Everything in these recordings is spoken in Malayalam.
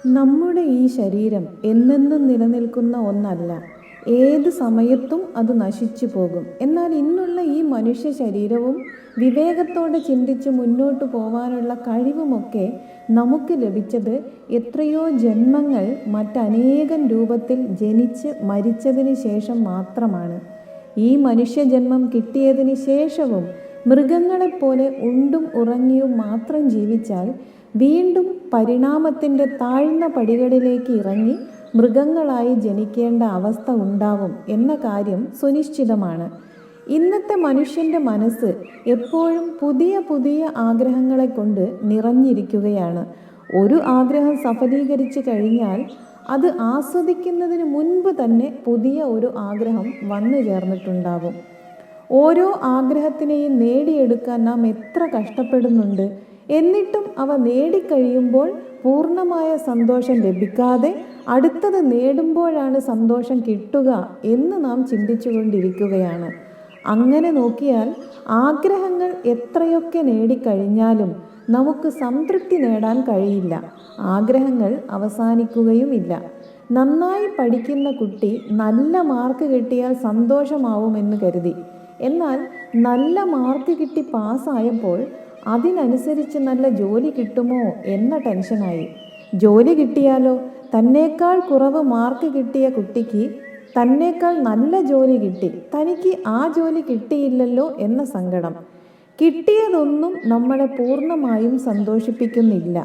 നമ്മുടെ ഈ ശരീരം എന്നെന്നും നിലനിൽക്കുന്ന ഒന്നല്ല. ഏത് സമയത്തും അത് നശിച്ചു പോകും. എന്നാൽ ഇന്നുള്ള ഈ മനുഷ്യ ശരീരവും വിവേകത്തോടെ ചിന്തിച്ച് മുന്നോട്ട് പോവാനുള്ള കഴിവുമൊക്കെ നമുക്ക് ലഭിച്ചത് എത്രയോ ജന്മങ്ങൾ മറ്റനേകം രൂപത്തിൽ ജനിച്ച് മരിച്ചതിന് ശേഷം മാത്രമാണ്. ഈ മനുഷ്യജന്മം കിട്ടിയതിന് ശേഷവും മൃഗങ്ങളെപ്പോലെ ഉണ്ടും ഉറങ്ങിയും മാത്രം ജീവിച്ചാൽ വീണ്ടും പരിണാമത്തിൻ്റെ താഴ്ന്ന പടികളിലേക്ക് ഇറങ്ങി മൃഗങ്ങളായി ജനിക്കേണ്ട അവസ്ഥ ഉണ്ടാവും എന്ന കാര്യം സുനിശ്ചിതമാണ്. ഇന്നത്തെ മനുഷ്യൻ്റെ മനസ്സ് എപ്പോഴും പുതിയ പുതിയ ആഗ്രഹങ്ങളെ കൊണ്ട് നിറഞ്ഞിരിക്കുകയാണ്. ഒരു ആഗ്രഹം സഫലീകരിച്ചു കഴിഞ്ഞാൽ അത് ആസ്വദിക്കുന്നതിന് മുൻപ് തന്നെ പുതിയ ഒരു ആഗ്രഹം വന്നു ചേർന്നിട്ടുണ്ടാകും. ഓരോ ആഗ്രഹത്തിനെയും നേടിയെടുക്കാൻ നാം എത്ര കഷ്ടപ്പെടുന്നുണ്ട്. എന്നിട്ടും അവ നേടിക്കഴിയുമ്പോൾ പൂർണ്ണമായ സന്തോഷം ലഭിക്കാതെ അടുത്തത് നേടുമ്പോഴാണ് സന്തോഷം കിട്ടുക എന്ന് നാം ചിന്തിച്ചുകൊണ്ടിരിക്കുകയാണ്. അങ്ങനെ നോക്കിയാൽ ആഗ്രഹങ്ങൾ എത്രയൊക്കെ നേടിക്കഴിഞ്ഞാലും നമുക്ക് സംതൃപ്തി നേടാൻ കഴിയില്ല. ആഗ്രഹങ്ങൾ അവസാനിക്കുകയുമില്ല. നന്നായി പഠിക്കുന്ന കുട്ടി നല്ല മാർക്ക് കിട്ടിയാൽ സന്തോഷമാവുമെന്ന് കരുതി. എന്നാൽ നല്ല മാർക്ക് കിട്ടി പാസ്സായപ്പോൾ അതിനനുസരിച്ച് നല്ല ജോലി കിട്ടുമോ എന്ന ടെൻഷനായി. ജോലി കിട്ടിയാലോ തന്നേക്കാൾ കുറവ് മാർക്ക് കിട്ടിയ കുട്ടിക്ക് തന്നേക്കാൾ നല്ല ജോലി കിട്ടി, തനിക്ക് ആ ജോലി കിട്ടിയില്ലല്ലോ എന്ന സങ്കടം. കിട്ടിയതൊന്നും നമ്മളെ പൂർണ്ണമായും സന്തോഷിപ്പിക്കുന്നില്ല.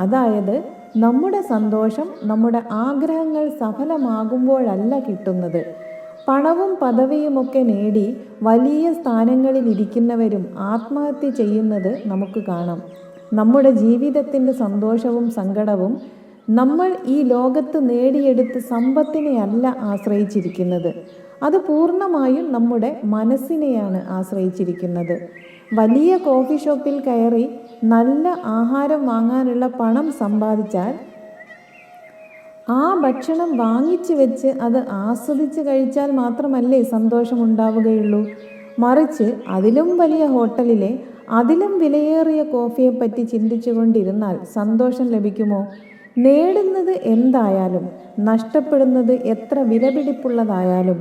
അതായത് നമ്മുടെ സന്തോഷം നമ്മുടെ ആഗ്രഹങ്ങൾ സഫലമാകുമ്പോഴല്ല കിട്ടുന്നത്. പണവും പദവിയുമൊക്കെ നേടി വലിയ സ്ഥാനങ്ങളിൽ ഇരിക്കുന്നവരും ആത്മഹത്യ ചെയ്യുന്നത് നമുക്ക് കാണാം. നമ്മുടെ ജീവിതത്തിൻ്റെ സന്തോഷവും സങ്കടവും നമ്മൾ ഈ ലോകത്ത് നേടിയെടുത്ത സമ്പത്തിനെയല്ല ആശ്രയിച്ചിരിക്കുന്നത്. അത് പൂർണ്ണമായും നമ്മുടെ മനസ്സിനെയാണ് ആശ്രയിച്ചിരിക്കുന്നത്. വലിയ കോഫി ഷോപ്പിൽ കയറി നല്ല ആഹാരം വാങ്ങാനുള്ള പണം സമ്പാദിച്ചാൽ ആ ഭക്ഷണം വാങ്ങിച്ചു വെച്ച് അത് ആസ്വദിച്ച് കഴിച്ചാൽ മാത്രമല്ലേ സന്തോഷമുണ്ടാവുകയുള്ളൂ. മറിച്ച് അതിലും വലിയ ഹോട്ടലിലെ അതിലും വിലയേറിയ കോഫിയെപ്പറ്റി ചിന്തിച്ചു കൊണ്ടിരുന്നാൽ സന്തോഷം ലഭിക്കുമോ? നേടുന്നത് എന്തായാലും നഷ്ടപ്പെടുന്നത് എത്ര വിലപിടിപ്പുള്ളതായാലും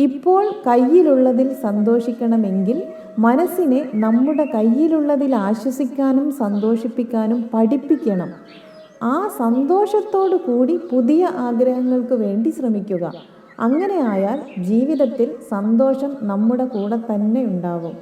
ഇപ്പോൾ കയ്യിലുള്ളതിൽ സന്തോഷിക്കണമെങ്കിൽ മനസ്സിനെ നമ്മുടെ കയ്യിലുള്ളതിൽ ആശ്വസിക്കാനും സന്തോഷിപ്പിക്കാനും പഠിപ്പിക്കണം. ആ സന്തോഷത്തോടു കൂടി പുതിയ ആഗ്രഹങ്ങൾക്ക് വേണ്ടി ശ്രമിക്കുക. അങ്ങനെ ആയാൽ ജീവിതത്തിൽ സന്തോഷം നമ്മുടെ കൂടെ തന്നെ ഉണ്ടാകും.